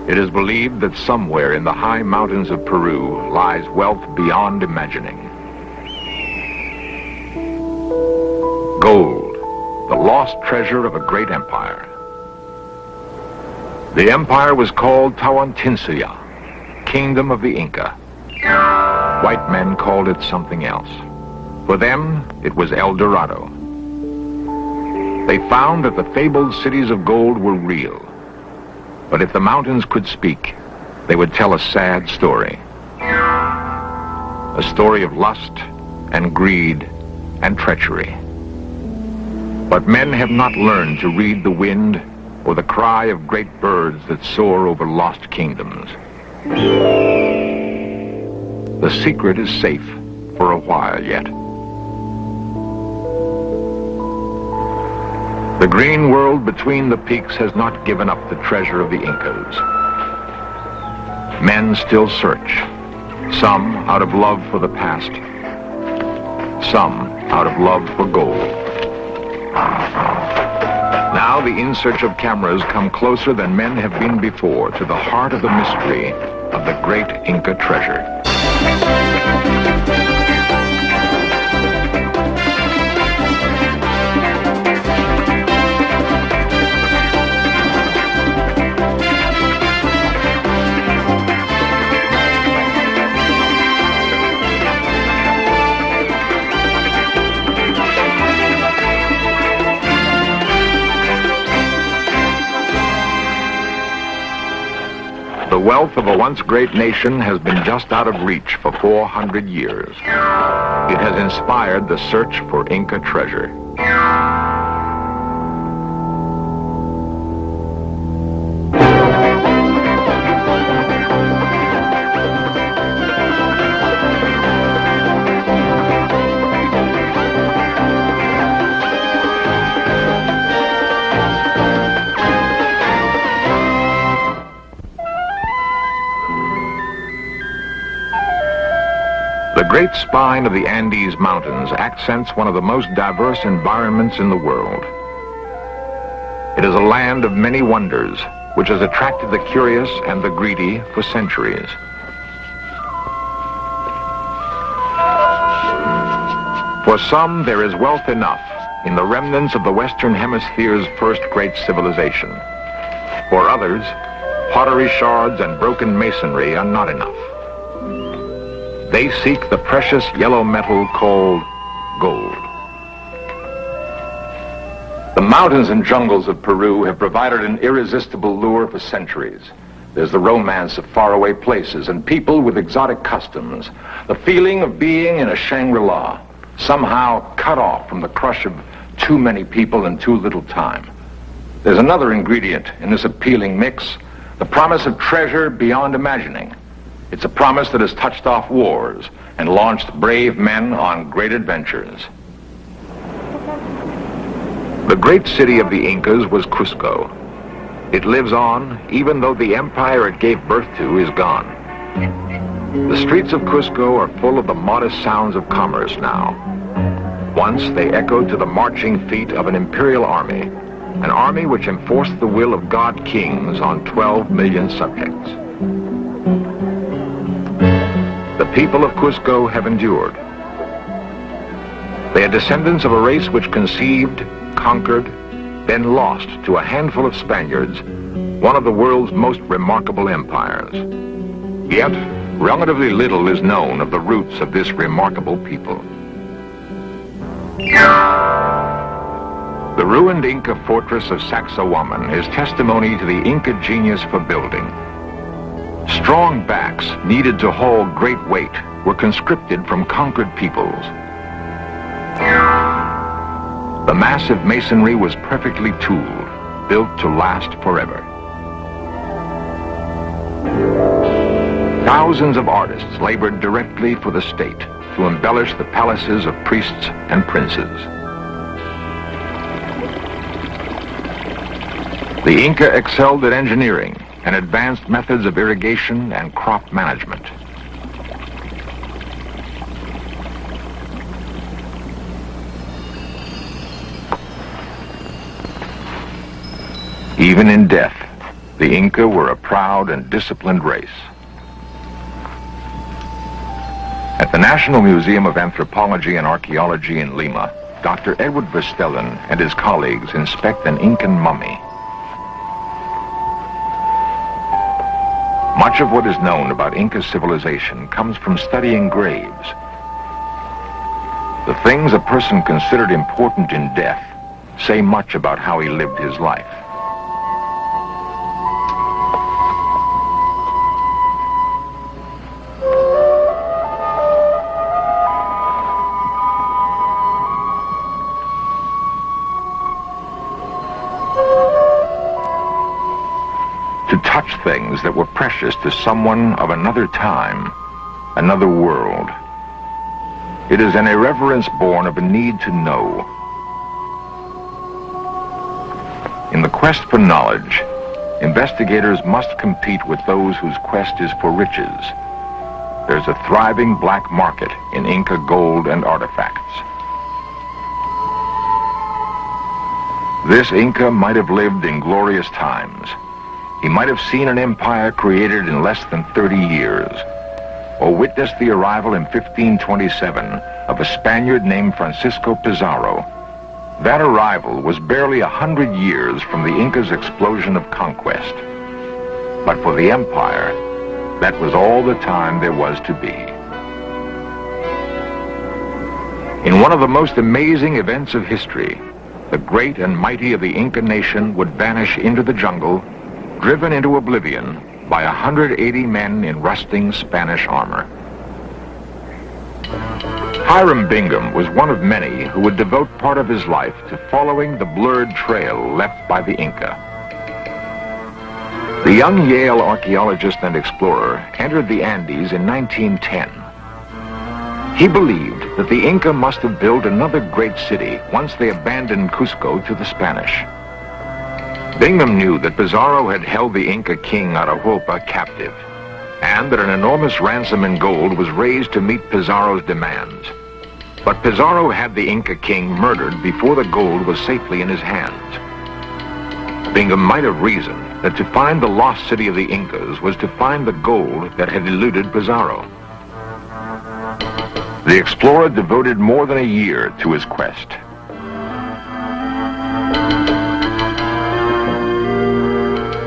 It is believed that somewhere in the high mountains of Peru lies wealth beyond imagining. Gold, the lost treasure of a great empire. The empire was called Tawantinsuya, Kingdom of the Inca. White men called it something else. For them, it was El Dorado. They found that the fabled cities of gold were real. But if the mountains could speak, they would tell a sad story. A story of lust and greed and treachery. But men have not learned to read the wind or the cry of great birds that soar over lost kingdoms. The secret is safe for a while yet. The green world between the peaks has not given up the treasure of the Incas. Men still search, some out of love for the past, some out of love for gold. Now the In Search of cameras come closer than men have been before to the heart of the mystery of the great Inca treasure. The wealth of a once great nation has been just out of reach for 400 years. It has inspired the search for Inca treasure. The great spine of the Andes Mountains accents one of the most diverse environments in the world. It is a land of many wonders, which has attracted the curious and the greedy for centuries. For some, there is wealth enough in the remnants of the Western Hemisphere's first great civilization. For others, pottery shards and broken masonry are not enough. They seek the precious yellow metal called gold. The mountains and jungles of Peru have provided an irresistible lure for centuries. There's the romance of faraway places and people with exotic customs, the feeling of being in a Shangri-La, somehow cut off from the crush of too many people in too little time. There's another ingredient in this appealing mix, the promise of treasure beyond imagining. It's a promise that has touched off wars and launched brave men on great adventures. The great city of the Incas was Cusco. It lives on, even though the empire it gave birth to is gone. The streets of Cusco are full of the modest sounds of commerce now. Once they echoed to the marching feet of an imperial army which enforced the will of God kings on 12 million subjects. The people of Cusco have endured. They are descendants of a race which conceived, conquered, then lost to a handful of Spaniards one of the world's most remarkable empires. Yet, relatively little is known of the roots of this remarkable people. The ruined Inca fortress of Sacsayhuaman is testimony to the Inca genius for building. Strong backs needed to haul great weight were conscripted from conquered peoples. The massive masonry was perfectly tooled, built to last forever. Thousands of artists labored directly for the state to embellish the palaces of priests and princes. The Inca excelled at engineering and advanced methods of irrigation and crop management. Even in death, The Inca were a proud and disciplined race. At the National Museum of Anthropology and Archaeology in Lima, Dr. Edward Verstellen and his colleagues inspect an Incan mummy. Much of what is known about Inca civilization comes from studying graves. The things a person considered important in death say much about how he lived his life. To touch things that were precious to someone of another time, another world. It is an irreverence born of a need to know. In the quest for knowledge, investigators must compete with those whose quest is for riches. There's a thriving black market in Inca gold and artifacts. This Inca might have lived in glorious times. He might have seen an empire created in less than 30 years, or witnessed the arrival in 1527 of a Spaniard named Francisco Pizarro. That arrival was barely 100 years from the Inca's explosion of conquest. But for the empire, that was all the time there was to be. In one of the most amazing events of history, the great and mighty of the Inca nation would vanish into the jungle, driven into oblivion by 180 men in rusting Spanish armor. Hiram Bingham was one of many who would devote part of his life to following the blurred trail left by the Inca. The young Yale archaeologist and explorer entered the Andes in 1910. He believed that the Inca must have built another great city once they abandoned Cusco to the Spanish. Bingham knew that Pizarro had held the Inca king Atahualpa captive, and that an enormous ransom in gold was raised to meet Pizarro's demands. But Pizarro had the Inca king murdered before the gold was safely in his hands. Bingham might have reasoned that to find the lost city of the Incas was to find the gold that had eluded Pizarro. The explorer devoted more than a year to his quest.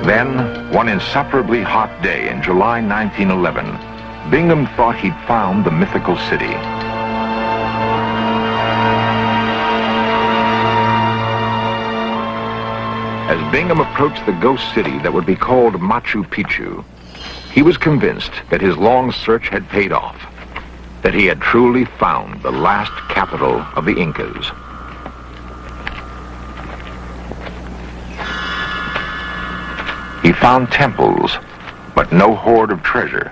Then, one insufferably hot day in July 1911, Bingham thought he'd found the mythical city. As Bingham approached the ghost city that would be called Machu Picchu, he was convinced that his long search had paid off, that he had truly found the last capital of the Incas. He found temples, but no hoard of treasure.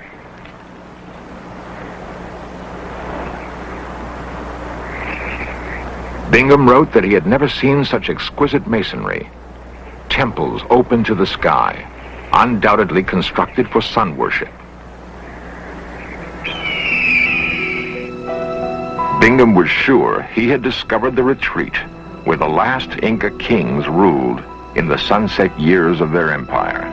Bingham wrote that he had never seen such exquisite masonry. Temples open to the sky, undoubtedly constructed for sun worship. Bingham was sure he had discovered the retreat where the last Inca kings ruled in the sunset years of their empire.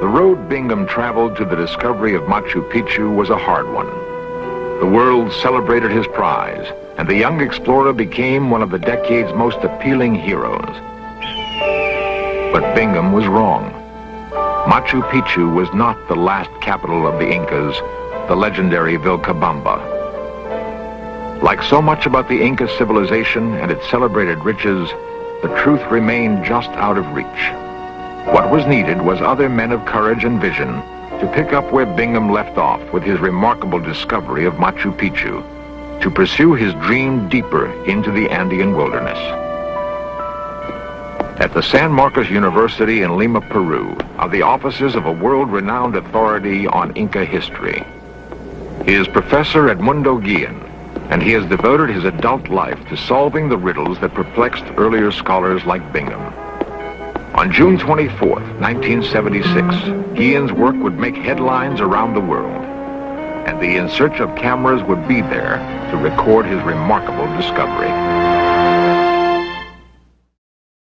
The road Bingham traveled to the discovery of Machu Picchu was a hard one. The world celebrated his prize, and the young explorer became one of the decade's most appealing heroes. But Bingham was wrong. Machu Picchu was not the last capital of the Incas, the legendary Vilcabamba. Like so much about the Inca civilization and its celebrated riches, the truth remained just out of reach. What was needed was other men of courage and vision to pick up where Bingham left off with his remarkable discovery of Machu Picchu, to pursue his dream deeper into the Andean wilderness. At the San Marcos University in Lima, Peru, are the offices of a world-renowned authority on Inca history. He is Professor Edmundo Guillen, and he has devoted his adult life to solving the riddles that perplexed earlier scholars like Bingham. On June 24, 1976, Guillen's work would make headlines around the world, and the In Search of cameras would be there to record his remarkable discovery.